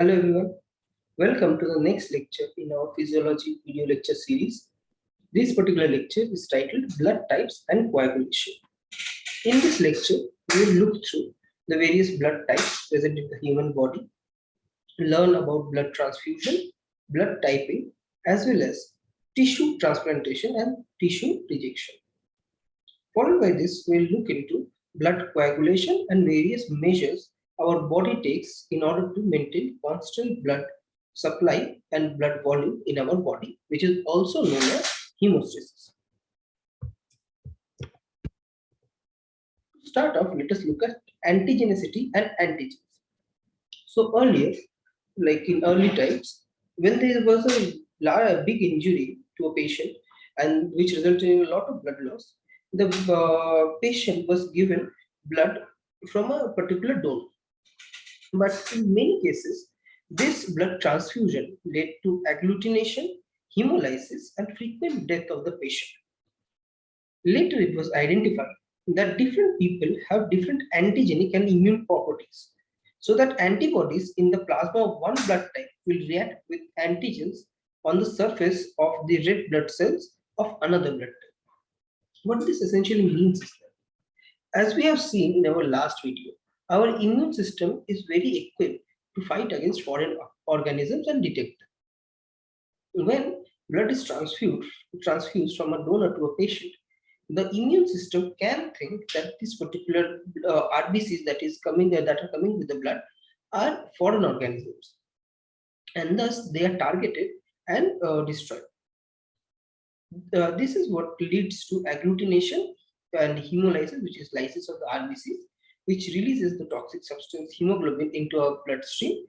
Hello everyone, welcome to the next lecture in our physiology video lecture series. This particular lecture is titled Blood Types and Coagulation. In this lecture, we will look through the various blood types present in the human body, learn about blood transfusion, blood typing, as well as tissue transplantation and tissue rejection. Followed by this, we will look into blood coagulation and various measures our body takes in order to maintain constant blood supply and blood volume in our body, which is also known as hemostasis. To start off, let us look at antigenicity and antigens. So earlier, like in early times, when there was a big injury to a patient and which resulted in a lot of blood loss, the patient was given blood from a particular donor. But in many cases, this blood transfusion led to agglutination, hemolysis, and frequent death of the patient. Later, it was identified that different people have different antigenic and immune properties, so that antibodies in the plasma of one blood type will react with antigens on the surface of the red blood cells of another blood type. What this essentially means is that, as we have seen in our last video, our immune system is very equipped to fight against foreign organisms and detect them. When blood is transfused from a donor to a patient, the immune system can think that this particular RBCs that are coming with the blood are foreign organisms, and thus they are targeted and destroyed. This is what leads to agglutination and hemolysis, which is lysis of the RBCs, which releases the toxic substance hemoglobin into our bloodstream,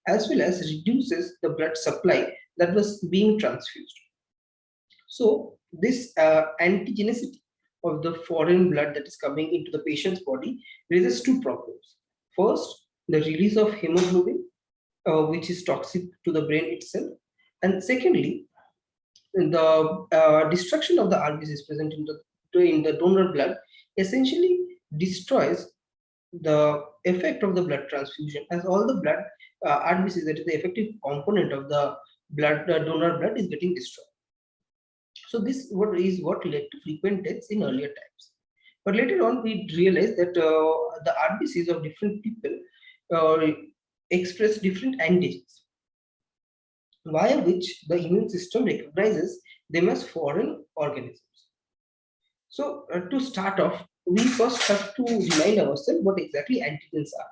as well as reduces the blood supply that was being transfused. So this antigenicity of the foreign blood that is coming into the patient's body raises two problems. First, the release of hemoglobin, which is toxic to the brain itself, and secondly, the destruction of the RBCs present in the donor blood essentially destroys the effect of the blood transfusion, as all the blood RBCs, that is the effective component of the blood donor blood, is getting destroyed. So this is what led to frequent deaths in earlier times. But later on, we realized that the RBCs of different people express different antigens, via which the immune system recognizes them as foreign organisms. So to start off, we first have to remind ourselves what exactly antigens are.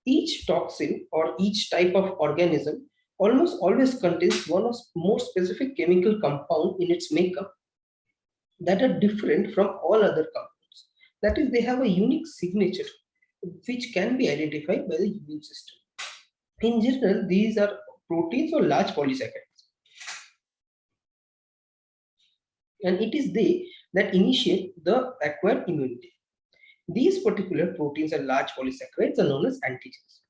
Each toxin or each type of organism almost always contains one or more specific chemical compound in its makeup that are different from all other compounds. That is, they have a unique signature which can be identified by the immune system. In general, these are proteins or large polysaccharides, and it is they that initiate the acquired immunity. These particular proteins and large polysaccharides are known as antigens.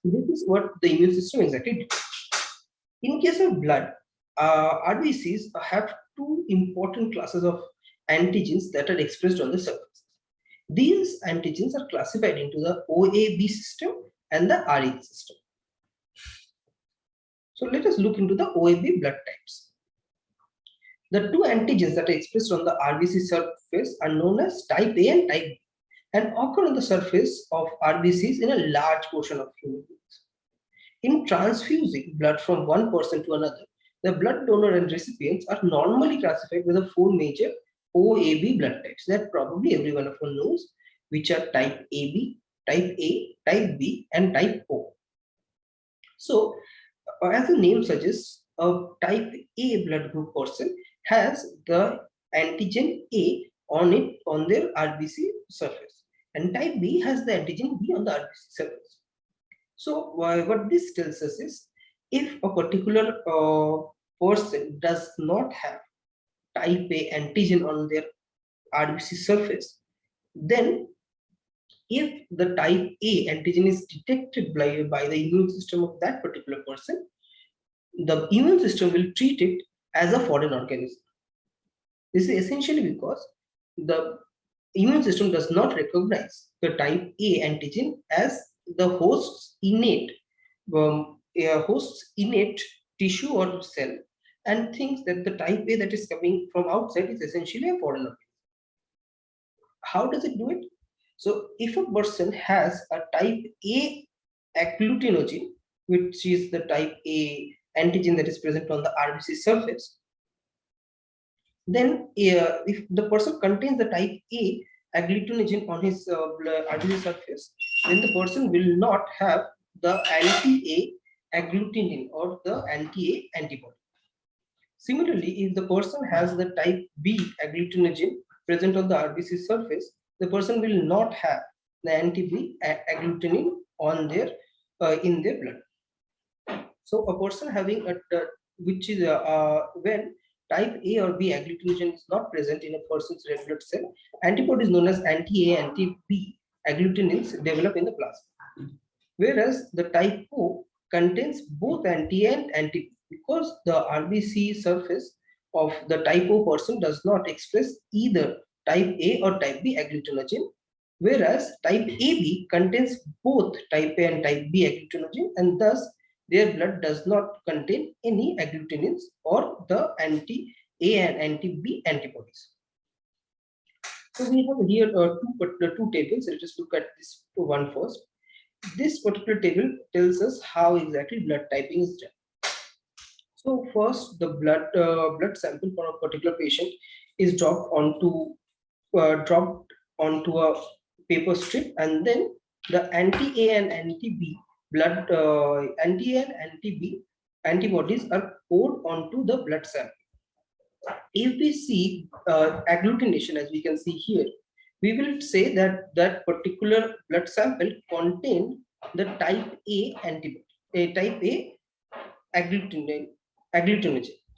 This is what the immune system exactly does. In case of blood, RBCs have two important classes of antigens that are expressed on the surface. These antigens are classified into the OAB system and the RAB system. So let us look into the OAB blood types. The two antigens that are expressed on the RBC surface are known as type A and type B, and occur on the surface of RBCs in a large portion of human beings. In transfusing blood from one person to another, the blood donor and recipients are normally classified with the four major OAB blood types that probably every one of us knows, which are type AB, type A, type B, and type O. So, as the name suggests, a type A blood group person has the antigen A on their RBC surface, and type B has the antigen B on the RBC surface. So what this tells us is, if a particular person does not have type A antigen on their RBC surface, then if the type A antigen is detected by the immune system of that particular person, the immune system will treat it as a foreign organism. This is essentially because the immune system does not recognize the type A antigen as the host's innate hosts innate tissue or cell and thinks that the type A that is coming from outside is essentially a foreign organism. How does it do it? So if a person has a type A agglutinogen, which is the type A antigen that is present on the RBC surface, then if the person contains the type A agglutinogen on his RBC surface, then the person will not have the anti-A agglutinin or the anti-A antibody. Similarly, if the person has the type B agglutinogen present on the RBC surface, the person will not have the anti-B agglutinin on their in their blood. So a person having a which is when type A or B agglutinogen is not present in a person's red blood cell, antibodies known as anti-A, anti-B agglutinins develop in the plasma. Whereas the type O contains both anti-A and anti-B, because the RBC surface of the type O person does not express either type A or type B agglutinogen, whereas type AB contains both type A and type B agglutinogen, and thus their blood does not contain any agglutinins or the anti-A and anti-B antibodies. So we have here two tables. Let us look at this one first. This particular table tells us how exactly blood typing is done. So first, the blood sample for a particular patient is dropped onto a paper strip, and then the anti-A and anti-B anti-A and anti-B antibodies are poured onto the blood sample. If we see agglutination, as we can see here, we will say that that particular blood sample contained the type A antibody, a type A agglutinogen.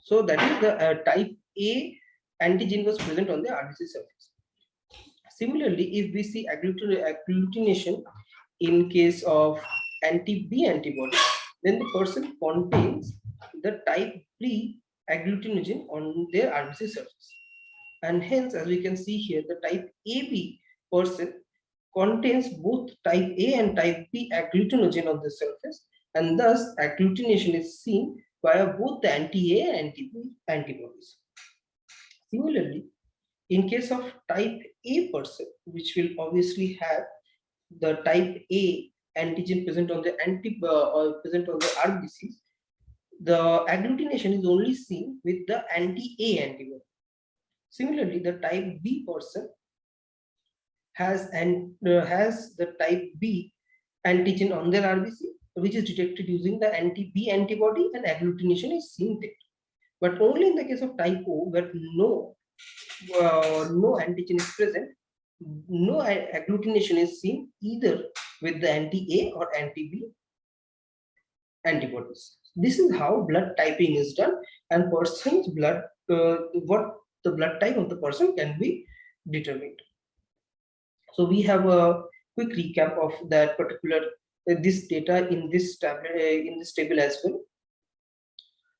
So that is the type A antigen was present on the RBC surface. Similarly, if we see agglutination in case of anti-B antibody, then the person contains the type B agglutinogen on their RBC surface. And hence, as we can see here, the type AB person contains both type A and type B agglutinogen on the surface, and thus agglutination is seen via both the anti-A and anti-B antibodies. Similarly, in case of type A person, which will obviously have the type A antigen present on the present on the RBCs, the agglutination is only seen with the anti-A antibody. Similarly, the type B person has the type B antigen on their RBC, which is detected using the anti-B antibody, and agglutination is seen there. But only in the case of type O, where no antigen is present, no agglutination is seen either with the anti-A or anti-B antibodies. This is how blood typing is done, and person's blood, what the blood type of the person can be determined. So we have a quick recap of that particular this data in this table as well.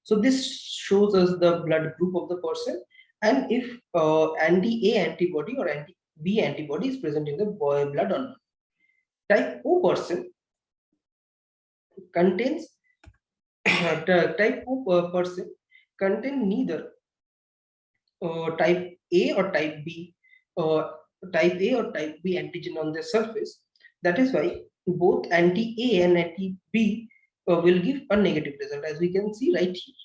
So this shows us the blood group of the person, and if anti-A antibody or anti-B antibody is present in the blood or not. Type O person contains type O person contain neither type A or type B antigen on their surface. That is why both anti-A and anti-B will give a negative result, as we can see right here.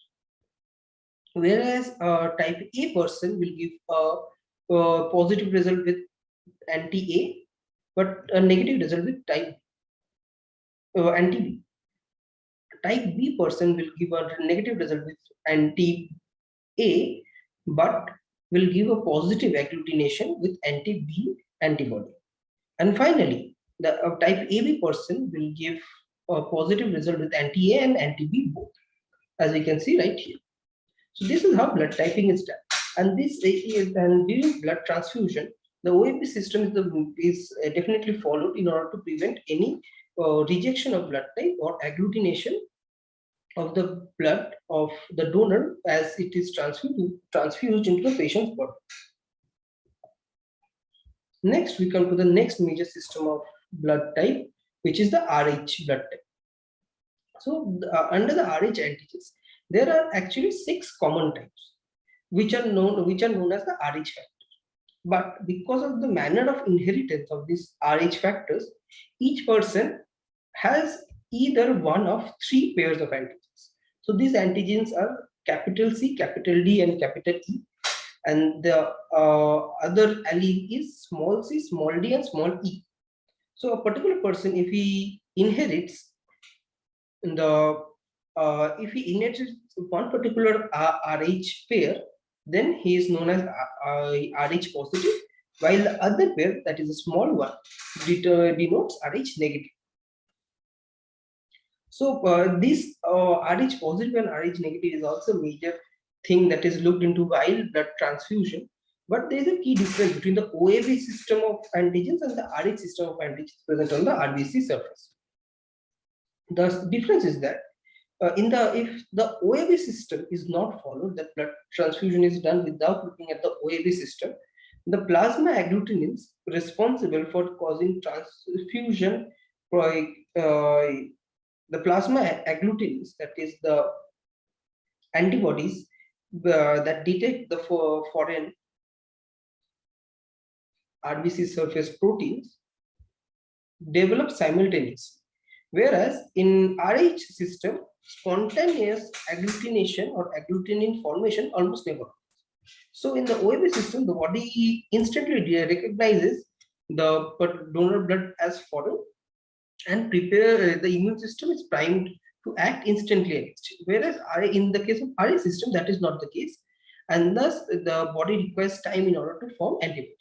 Whereas type A person will give a positive result with anti-A, but a negative result with type anti-B. Type B person will give a negative result with anti-A, but will give a positive agglutination with anti-B antibody. And finally, the type AB person will give a positive result with anti-A and anti-B both, as we can see right here. So this is how blood typing is done. And this is, and during blood transfusion, the OAP system is definitely followed in order to prevent any rejection of blood type or agglutination of the blood of the donor as it is transfused into the patient's body. Next, we come to the next major system of blood type, which is the RH blood type. So under the Rh antigens, there are actually 6 common types, which are known as the Rh factors. But because of the manner of inheritance of these Rh factors, each person has either one of 3 pairs of antigens. So these antigens are capital C, capital D, and capital E, and the other allele is small c, small d, and small e. So a particular person, if he inherits one particular Rh pair, then he is known as Rh positive, while the other pair, that is a small one, denotes Rh negative. So this Rh positive and Rh negative is also a major thing that is looked into while blood transfusion. But there is a key difference between the OAB system of antigens and the Rh system of antigens present on the RBC surface. The difference is that if the OAB system is not followed, that blood transfusion is done without looking at the OAB system, the plasma agglutinins responsible for causing transfusion, the plasma agglutinins, that is the antibodies that detect the foreign RBC surface proteins, develop simultaneously. Whereas in Rh system, spontaneous agglutination or agglutinin formation almost never occurs. So in the OAB system, the body instantly recognizes the donor blood as foreign and the immune system is primed to act instantly against it. Whereas in the case of Rh system, that is not the case, and thus the body requires time in order to form antibodies.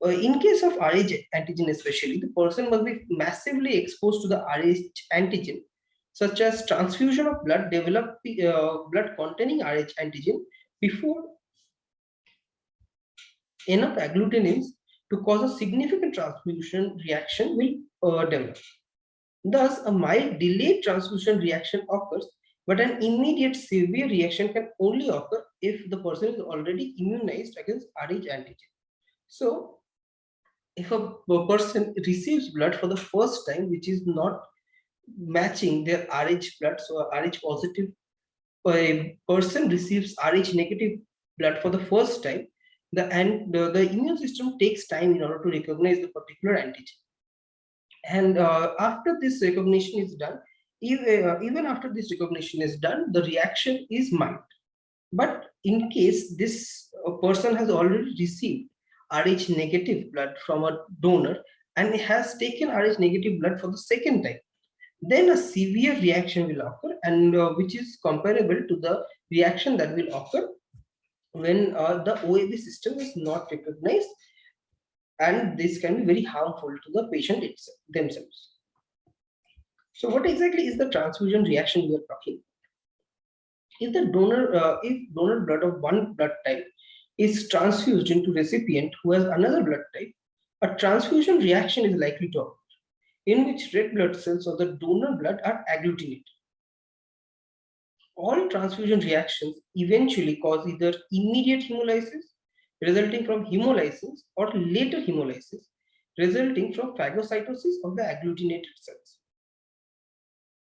In case of Rh antigen especially, the person must be massively exposed to the Rh antigen, such as transfusion of blood, develop blood containing Rh antigen before enough agglutinins to cause a significant transfusion reaction will develop. Thus, a mild delayed transfusion reaction occurs, but an immediate severe reaction can only occur if the person is already immunized against Rh antigen. So, if a person receives blood for the first time, which is not matching their Rh blood, so a Rh positive person receives Rh negative blood for the first time, the immune system takes time in order to recognize the particular antigen. And after this recognition is done, even after this recognition is done, the reaction is mild. But in case this person has already received Rh negative blood from a donor and has taken Rh negative blood for the second time, then a severe reaction will occur, and which is comparable to the reaction that will occur when the OAB system is not recognized, and this can be very harmful to the patient themselves. So what exactly is the transfusion reaction we are talking? If donor blood of one blood type is transfused into recipient who has another blood type, a transfusion reaction is likely to occur, in which red blood cells of the donor blood are agglutinated. All transfusion reactions eventually cause either immediate hemolysis, resulting from hemolysis, or later hemolysis, resulting from phagocytosis of the agglutinated cells.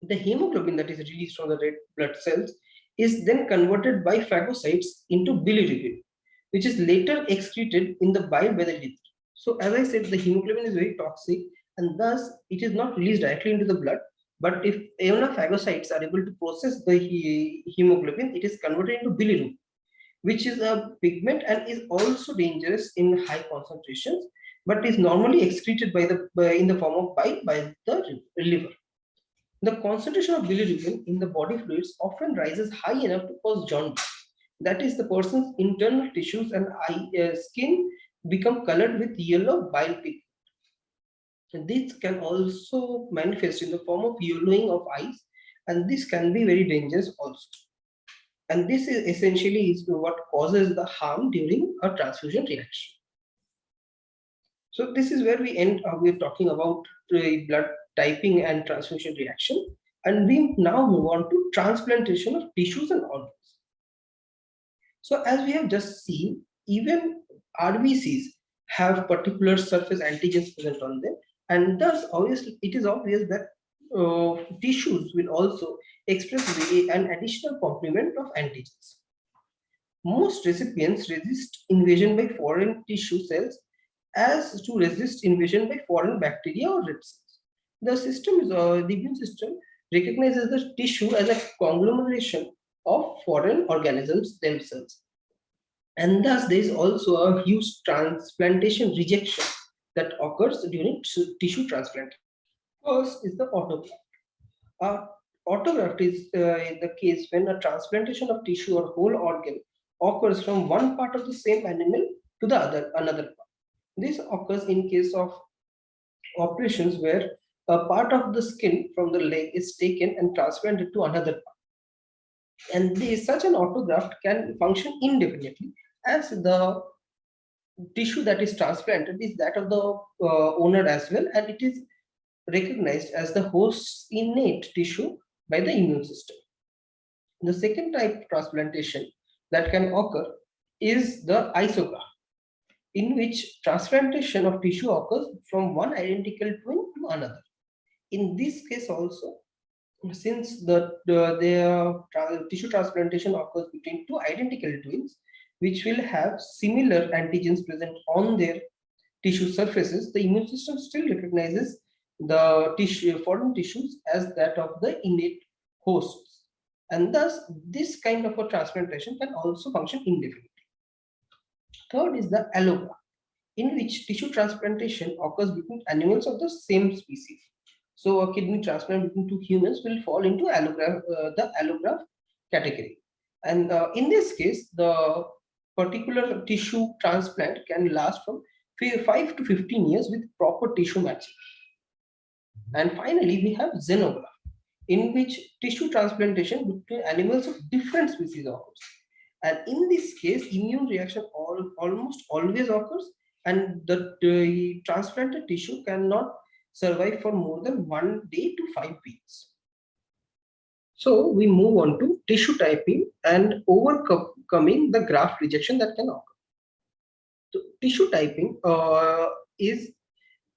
The hemoglobin that is released from the red blood cells is then converted by phagocytes into bilirubin, which is later excreted in the bile by the liver. So as I said, the hemoglobin is very toxic, and thus it is not released directly into the blood. But if enough phagocytes are able to process the hemoglobin, it is converted into bilirubin, which is a pigment and is also dangerous in high concentrations, but is normally excreted in the form of bile by the liver. The concentration of bilirubin in the body fluids often rises high enough to cause jaundice. That is, the person's internal tissues and skin become colored with yellow bile pigment. And this can also manifest in the form of yellowing of eyes, and this can be very dangerous also. And this is essentially what causes the harm during a transfusion reaction. So this is where we end. We're talking about the blood typing and transfusion reaction, and we now move on to transplantation of tissues and organs. So as we have just seen, even RBCs have particular surface antigens present on them, and thus obviously it is obvious that tissues will also express an additional complement of antigens. Most recipients resist invasion by foreign tissue cells as to resist invasion by foreign bacteria or red cells. The immune system recognizes the tissue as a conglomeration of foreign organisms themselves. And thus, there is also a huge transplantation rejection that occurs during tissue transplant. First is the autograft. Uh, Autograft is in the case when a transplantation of tissue or whole organ occurs from one part of the same animal to the another part. This occurs in case of operations where a part of the skin from the leg is taken and transplanted to another part. And such an autograft can function indefinitely as the tissue that is transplanted is that of the owner as well, and it is recognized as the host's innate tissue by the immune system. The second type of transplantation that can occur is the isograft, in which transplantation of tissue occurs from one identical twin to another. In this case also, since tissue transplantation occurs between two identical twins, which will have similar antigens present on their tissue surfaces, the immune system still recognizes the foreign tissues as that of the innate hosts. And thus, this kind of a transplantation can also function indefinitely. Third is the allograft, in which tissue transplantation occurs between animals of the same species. So, a kidney transplant between two humans will fall into the allograft category. And in this case, the particular tissue transplant can last from 5 to 15 years with proper tissue matching. And finally, we have xenograft, in which tissue transplantation between animals of different species occurs. And in this case, immune reaction almost always occurs, and the transplanted tissue cannot survive for more than 1 day to 5 weeks. So we move on to tissue typing and overcoming the graft rejection that can occur. So tissue typing is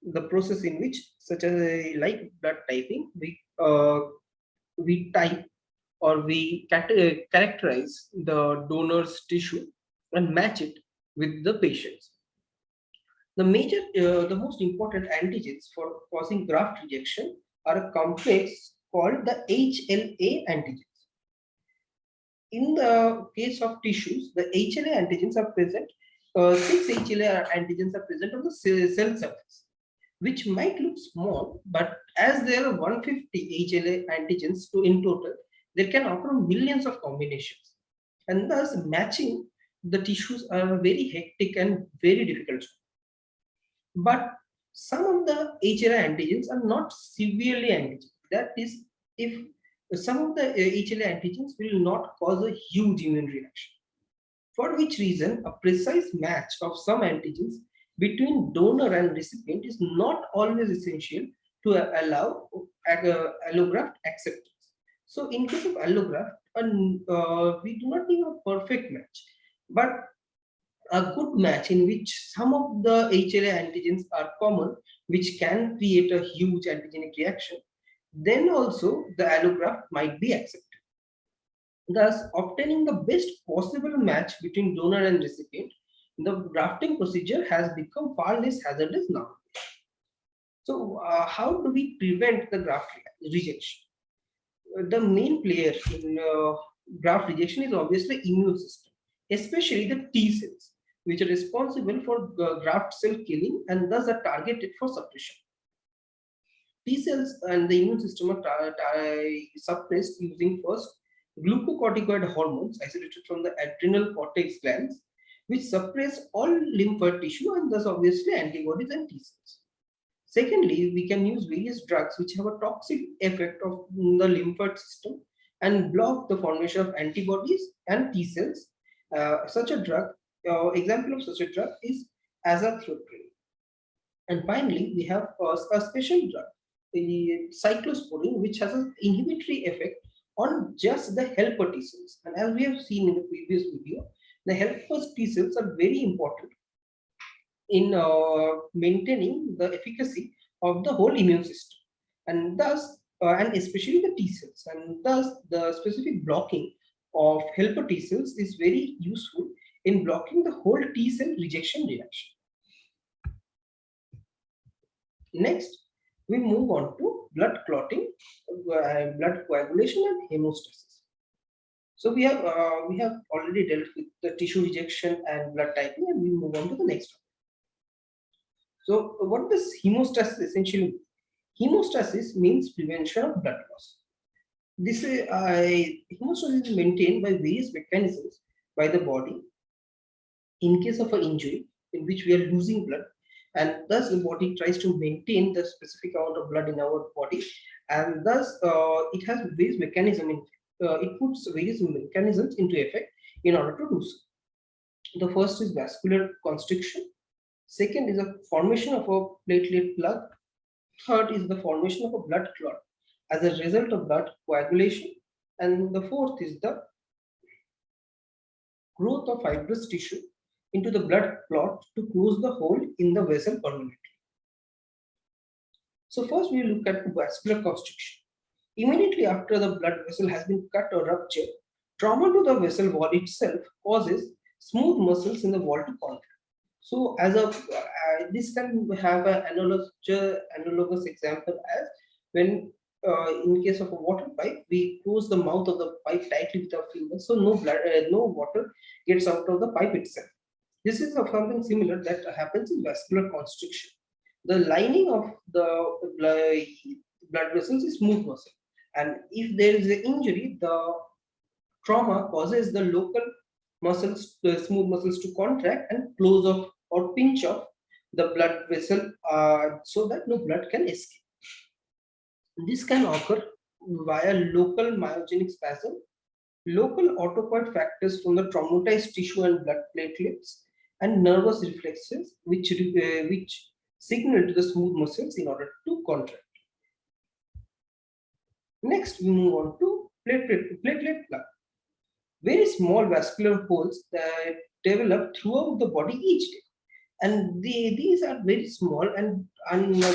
the process in which, such as like blood typing, we type or we characterize the donor's tissue and match it with the patient's. The most important antigens for causing graft rejection are a complex called the HLA antigens. In the case of tissues, the HLA antigens are present. 6 HLA antigens are present on the cell surface, which might look small, but as there are 150 HLA antigens in total, there can occur millions of combinations, and thus matching the tissues are very hectic and very difficult. But some of the HLA antigens are not severely antigenic. That is, if some of the HLA antigens will not cause a huge immune reaction, for which reason a precise match of some antigens between donor and recipient is not always essential to allow allograft acceptance. So in case of allograft, we do not need a perfect match, but a good match in which some of the HLA antigens are common, which can create a huge antigenic reaction, then also the allograft might be accepted. Thus, obtaining the best possible match between donor and recipient, the grafting procedure has become far less hazardous now. So, how do we prevent the graft rejection? The main player in graft rejection is obviously immune system, especially the T cells, which are responsible for graft cell killing and thus are targeted for suppression. T cells and the immune system are suppressed using first glucocorticoid hormones isolated from the adrenal cortex glands, which suppress all lymphoid tissue and thus obviously antibodies and T cells. Secondly, we can use various drugs which have a toxic effect of the lymphoid system and block the formation of antibodies and T cells. Such a drug, example of such a drug is azathioprine. And finally, we have a special drug, the cyclosporine, which has an inhibitory effect on just the helper T cells. And as we have seen in the previous video, the helper T cells are very important in maintaining the efficacy of the whole immune system. And thus, and especially the T cells. And thus, the specific blocking of helper T cells is very useful in blocking the whole T cell rejection reaction. Next, we move on to blood clotting, blood coagulation, and hemostasis. So we have already dealt with the tissue rejection and blood typing, and we move on to the next one. So what does hemostasis essentially mean? Hemostasis means prevention of blood loss. This hemostasis is maintained by various mechanisms by the body in case of an injury in which we are losing blood, and thus the body tries to maintain the specific amount of blood in our body, and thus it has various mechanisms. It puts various mechanisms into effect in order to do so. The first is vascular constriction. Second is a formation of a platelet plug. Third is the formation of a blood clot as a result of blood coagulation. And the fourth is the growth of fibrous tissue into the blood clot to close the hole in the vessel permanently. So first we look at vascular constriction. Immediately after the blood vessel has been cut or ruptured, trauma to the vessel wall itself causes smooth muscles in the wall to contract. So as a this can have an analogous example as when in case of a water pipe, we close the mouth of the pipe tightly with our fingers, so no blood, no water gets out of the pipe itself. This is something similar that happens in vascular constriction. The lining of the blood vessels is smooth muscle, and if there is an injury, the trauma causes the local muscles, the smooth muscles, to contract and close off or pinch off the blood vessel so that no blood can escape. This can occur via local myogenic spasm, local autopoid factors from the traumatized tissue and blood platelets, and nervous reflexes which signal to the smooth muscles in order to contract. Next, we move on to platelet plug. Very small vascular holes that develop throughout the body each day. And these are very small and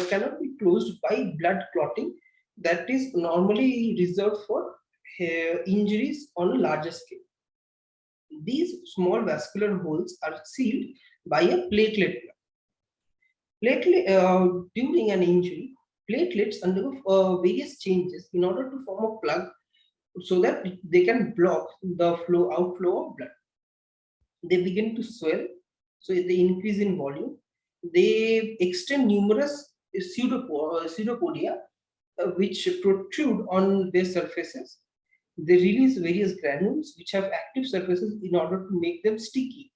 cannot be closed by blood clotting that is normally reserved for injuries on a larger scale. These small vascular holes are sealed by a platelet plug. During an injury, platelets undergo various changes in order to form a plug so that they can block the outflow of blood. They begin to swell, so they increase in volume. They extend numerous pseudopodia which protrude on their surfaces. They release various granules which have active surfaces in order to make them sticky,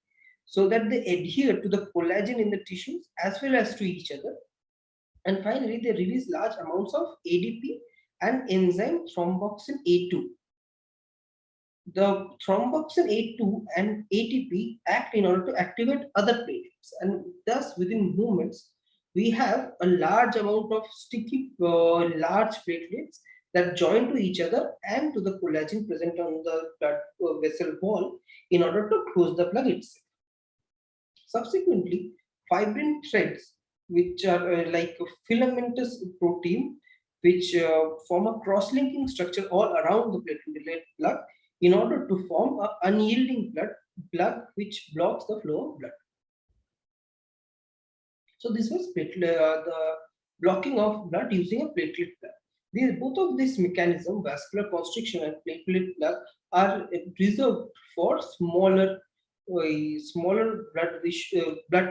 so that they adhere to the collagen in the tissues as well as to each other. And finally, they release large amounts of ADP and enzyme thromboxane A2. The thromboxane A2 and ATP act in order to activate other platelets, and thus within movements, we have a large amount of sticky large platelets that join to each other and to the collagen present on the blood vessel wall in order to close the plug itself. Subsequently, fibrin threads, which are like a filamentous protein, which form a cross-linking structure all around the platelet plug in order to form an unyielding plug which blocks the flow of blood. So this was the blocking of blood using a platelet plug. Both of these mechanisms, vascular constriction and platelet plug, are reserved for smaller blood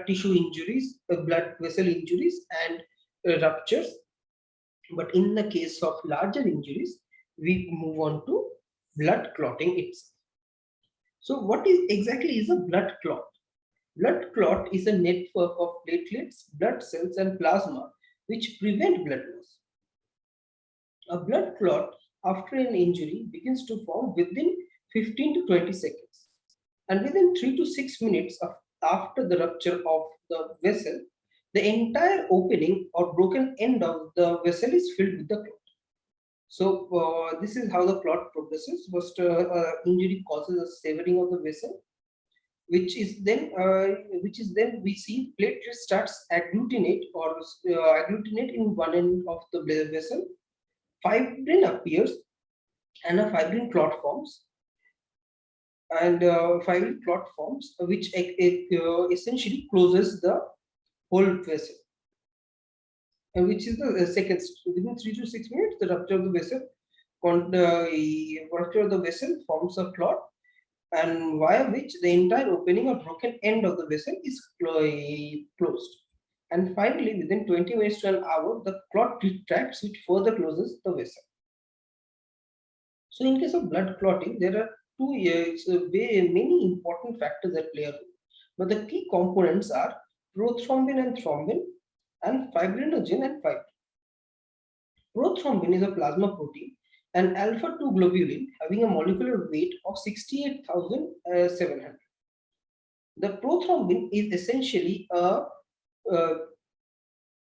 tissue injuries, blood vessel injuries, and ruptures. But in the case of larger injuries, we move on to blood clotting itself. So what exactly is a blood clot? Blood clot is a network of platelets, blood cells, and plasma which prevent blood loss. A blood clot after an injury begins to form within 15 to 20 seconds. And within 3 to 6 minutes after the rupture of the vessel, the entire opening or broken end of the vessel is filled with the clot. So this is how the clot progresses. First, injury causes a severing of the vessel, which is then we see platelet starts agglutinate in one end of the vessel. fibrin appears and a fibrin clot forms. And fibrin clot forms, which essentially closes the whole vessel, and which is the second step. Within 3 to 6 minutes, the rupture of the vessel, rupture of the vessel forms a clot, and via which the entire opening or broken end of the vessel is closed. And finally, within 20 minutes to an hour, the clot retracts, which further closes the vessel. So, in case of blood clotting, there are many important factors that play a role. But the key components are prothrombin and thrombin, and fibrinogen and fibrin. Prothrombin is a plasma protein, and alpha 2 globulin having a molecular weight of 68,700. The prothrombin is essentially a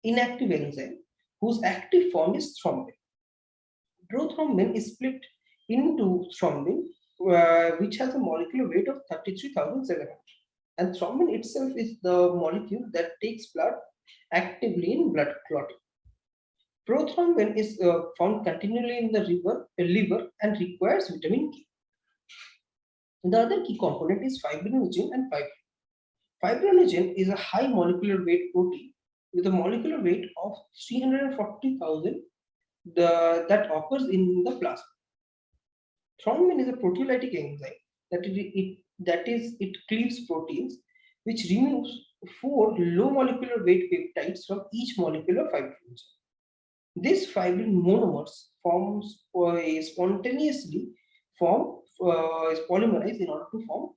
inactive enzyme whose active form is thrombin. Prothrombin is split into thrombin, which has a molecular weight of 33,700. And thrombin itself is the molecule that takes part actively in blood clotting. Prothrombin is found continually in the liver and requires vitamin K. The other key component is fibrinogen and fibrin. Fibrinogen is a high molecular weight protein with a molecular weight of 340,000 that occurs in the plasma. Thrombin is a proteolytic enzyme it cleaves proteins, which removes 4 low molecular weight peptides from each molecular fibrinogen. These fibrin monomers spontaneously polymerize in order to form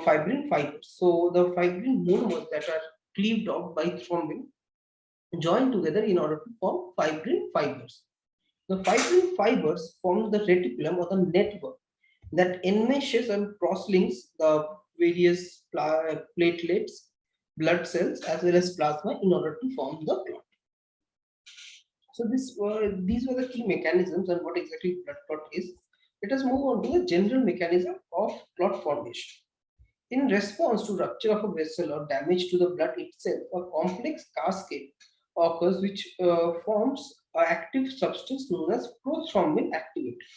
fibrin fibers. So the fibrin monomers that are cleaved off by thrombin join together in order to form fibrin fibers. The fibrin fibers form the reticulum or the network that enmeshes and cross-links the various platelets, blood cells, as well as plasma in order to form the clot. So these were the key mechanisms and what exactly blood clot is. Let us move on to the general mechanism of clot formation. In response to rupture of a vessel or damage to the blood itself, a complex cascade occurs which forms an active substance known as prothrombin activator.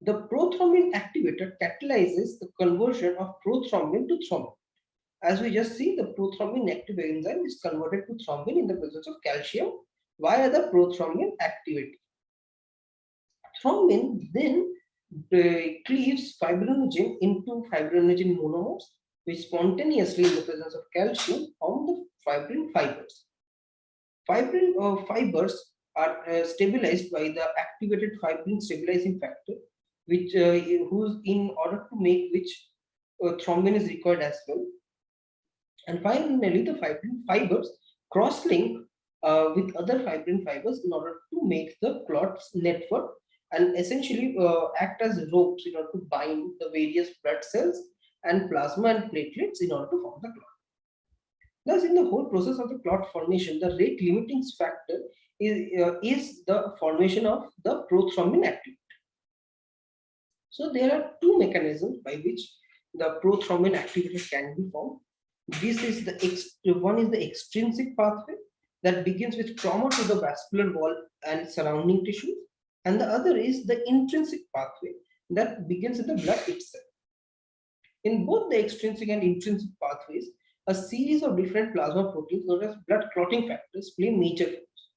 The prothrombin activator catalyzes the conversion of prothrombin to thrombin. As we just see, the prothrombin active enzyme is converted to thrombin in the presence of calcium via the prothrombin activity. Thrombin then cleaves fibrinogen into fibrinogen monomers, which spontaneously, in the presence of calcium, form the fibrin fibers. Fibrin fibers are stabilized by the activated fibrin stabilizing factor, which whose in order to make which thrombin is required as well. And finally, the fibrin fibers cross-link with other fibrin fibers in order to make the clot's network and essentially act as ropes in order to bind the various blood cells and plasma and platelets in order to form the clot. Thus, in the whole process of the clot formation, the rate limiting factor is the formation of the prothrombin activator. So there are two mechanisms by which the prothrombin activator can be formed. This is one is the extrinsic pathway that begins with trauma to the vascular wall and surrounding tissues, and the other is the intrinsic pathway that begins in the blood itself. In both the extrinsic and intrinsic pathways, a series of different plasma proteins known as blood clotting factors play major roles,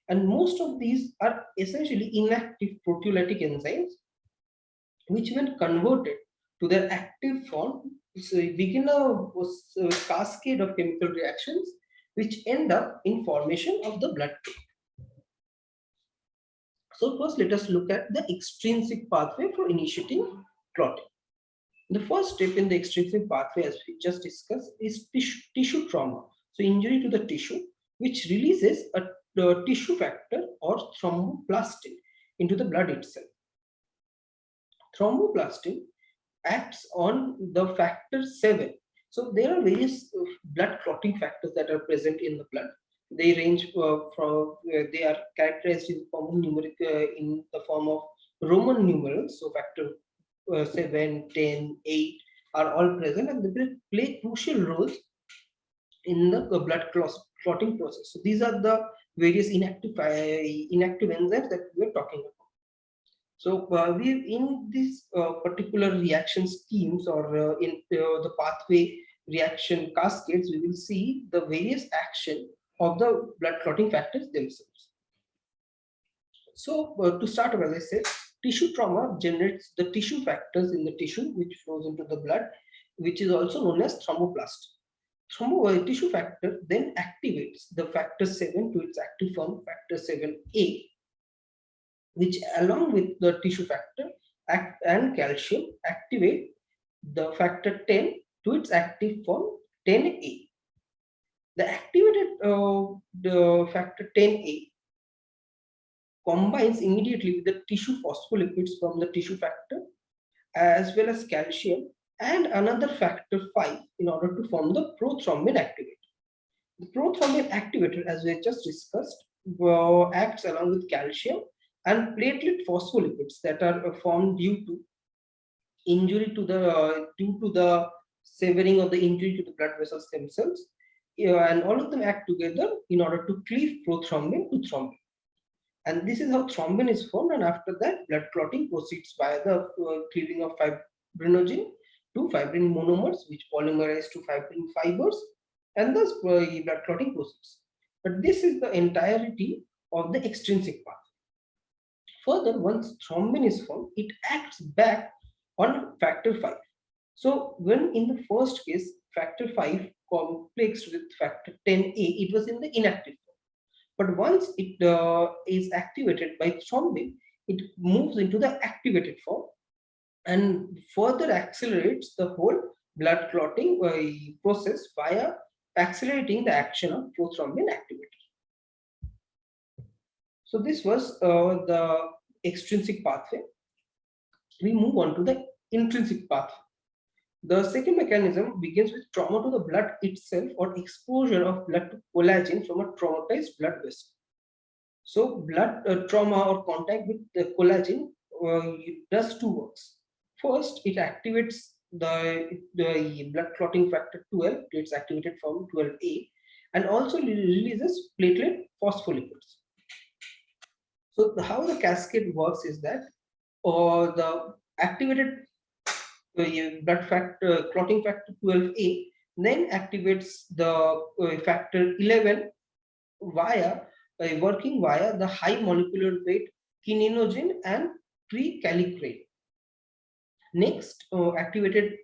and most of these are essentially inactive proteolytic enzymes, which when converted to their active form, begin a cascade of chemical reactions which end up in formation of the blood clot. So first, let us look at the extrinsic pathway for initiating clotting. The first step in the extrinsic pathway, as we just discussed, is tissue trauma. So injury to the tissue, which releases a tissue factor or thromboplastin into the blood itself. Thromboplastin acts on the factor 7. So there are various blood clotting factors that are present in the blood. They range they are characterized in the form of in the form of Roman numerals. So factor 7, 10, 8 are all present, and they play crucial roles in the blood clotting process. So these are the various inactive enzymes that we are talking about. So we in these particular reaction schemes or in the pathway reaction cascades, we will see the various action of the blood clotting factors themselves. So to start with, as I said, tissue trauma generates the tissue factors in the tissue which flows into the blood, which is also known as thromboblast. Tissue factor then activates the factor 7 to its active form, factor 7A, which along with the tissue factor and calcium activate the factor 10 to its active form 10A. The activated the factor 10A combines immediately with the tissue phospholipids from the tissue factor as well as calcium and another factor 5 in order to form the prothrombin activator. The prothrombin activator, as we just discussed, acts along with calcium and platelet phospholipids that are formed due to injury to the severing of the injury to the blood vessels themselves, and all of them act together in order to cleave prothrombin to thrombin. And this is how thrombin is formed, and after that blood clotting proceeds via the cleaving of fibrinogen to fibrin monomers which polymerize to fibrin fibers, and thus blood clotting proceeds. But this is the entirety of the extrinsic path. Further, once thrombin is formed, it acts back on factor 5. So when in the first case factor 5 complexed with factor 10A, it was in the inactive form. But once it is activated by thrombin, it moves into the activated form and further accelerates the whole blood clotting process via accelerating the action of prothrombin activator. So this was the extrinsic pathway. We move on to the intrinsic pathway. The second mechanism begins with trauma to the blood itself or exposure of blood to collagen from a traumatized blood vessel. So blood trauma or contact with the collagen does two works. First, it activates the blood clotting factor 12, it's activated from 12A, and also releases platelet phospholipids. So how the cascade works is that the activated blood factor clotting factor 12A then activates the factor 11 via working via the high molecular weight kininogen and prekallikrein. Next, activated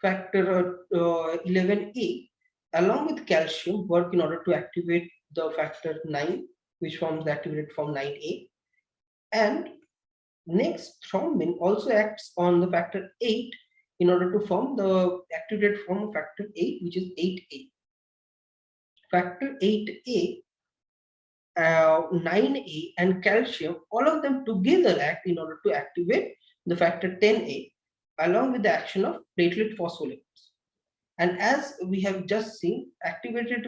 factor 11A along with calcium work in order to activate the factor 9, which forms the activated form 9A. And next, thrombin also acts on the factor 8 in order to form the activated form of factor 8, which is 8A. Factor 8A, 9A, and calcium, all of them together act in order to activate the factor 10A along with the action of platelet phospholipids. And as we have just seen, activated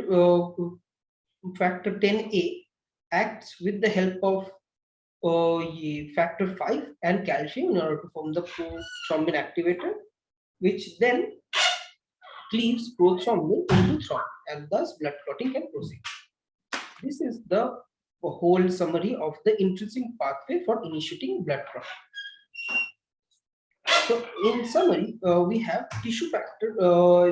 factor 10A acts with the help of factor 5 and calcium in order to form the prothrombin activator, which then cleaves prothrombin into thrombin, and thus blood clotting can proceed. This is the whole summary of the intrinsic pathway for initiating blood clotting. So in summary, we have tissue factor.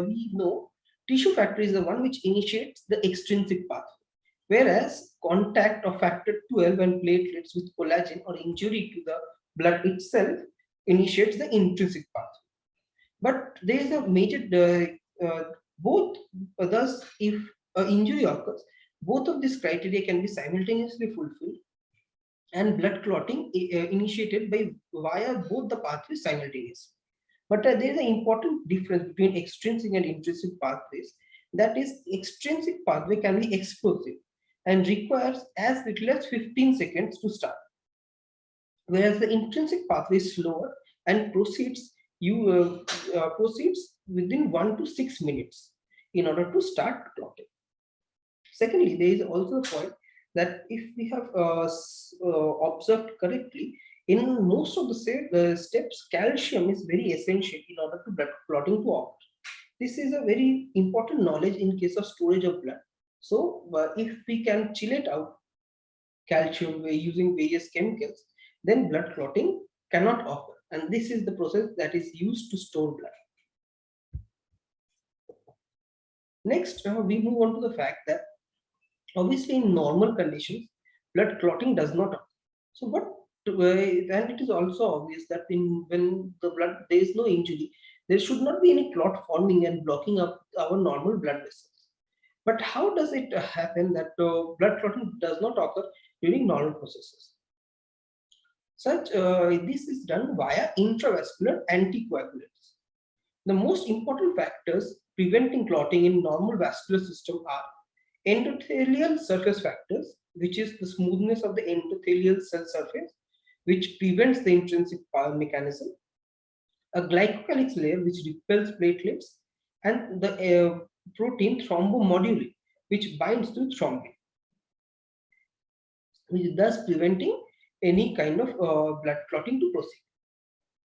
We know tissue factor is the one which initiates the extrinsic pathway, whereas contact of factor 12 and platelets with collagen or injury to the blood itself initiates the intrinsic pathway. But there is a major both. Thus, if an injury occurs, both of these criteria can be simultaneously fulfilled, and blood clotting initiated by via both the pathways simultaneously. But there is an important difference between extrinsic and intrinsic pathways. That is, extrinsic pathway can be explosive and requires as little as 15 seconds to start, whereas the intrinsic pathway is slower and proceeds within 1 to 6 minutes in order to start clotting. Secondly, there is also a point that if we have observed correctly, in most of the steps, calcium is very essential in order to blood clotting to occur. This is a very important knowledge in case of storage of blood. So if we can chill it out calcium using various chemicals, then blood clotting cannot occur. And this is the process that is used to store blood. Next, we move on to the fact that obviously in normal conditions, blood clotting does not occur. So what, and it is also obvious that when the blood, there is no injury, there should not be any clot forming and blocking up our normal blood vessels. But how does it happen that blood clotting does not occur during normal processes? This is done via intravascular anticoagulants. The most important factors preventing clotting in normal vascular system are endothelial surface factors, which is the smoothness of the endothelial cell surface, which prevents the intrinsic mechanism, a glycocalyx layer which repels platelets, and the protein thrombomodulin, which binds to thrombin, which thus preventing any kind of blood clotting to proceed.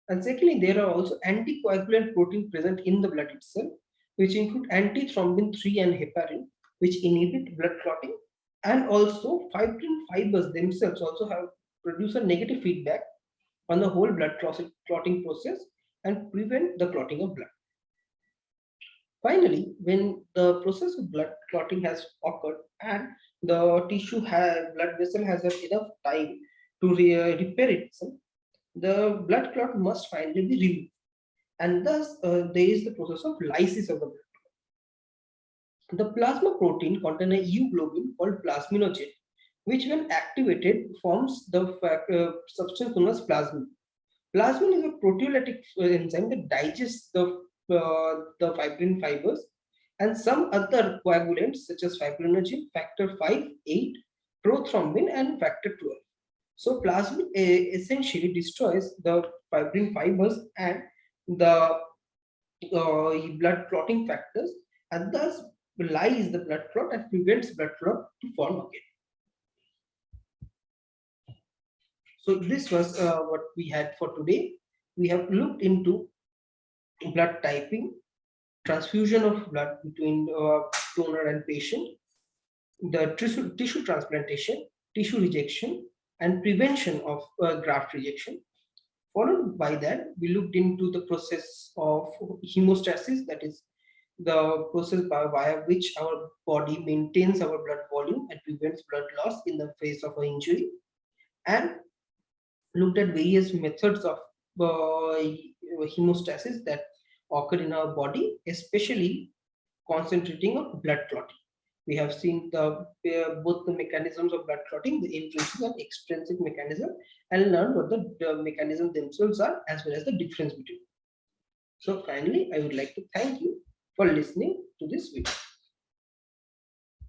And secondly, there are also anticoagulant protein present in the blood itself, which include antithrombin 3 and heparin, which inhibit blood clotting, and also fibrin fibers themselves also have produce a negative feedback on the whole blood clotting process and prevent the clotting of blood. Finally, when the process of blood clotting has occurred and the blood vessel has enough time to repair itself, the blood clot must finally be removed, and thus there is the process of lysis of the blood. The plasma protein contains a euglobin called plasminogen, which when activated forms the substance known as plasmin. Plasmin is a proteolytic enzyme that digests the fibrin fibers and some other coagulants such as fibrinogen, factor 5, 8, prothrombin, and factor 12. So plasmin essentially destroys the fibrin fibers and the blood clotting factors, and thus lyses the blood clot and prevents blood clot to form again. So this was what we had for today. We have looked into blood typing, transfusion of blood between donor and patient, the tissue transplantation, tissue rejection, and prevention of graft rejection. Followed by that, we looked into the process of hemostasis, that is the process via which our body maintains our blood volume and prevents blood loss in the face of an injury, and looked at various methods of hemostasis that occur in our body, especially concentrating on blood clotting. We have seen both the mechanisms of blood clotting, the intrinsic and extrinsic mechanism, and learned what the mechanisms themselves are, as well as the difference between them. So finally, I would like to thank you for listening to this video.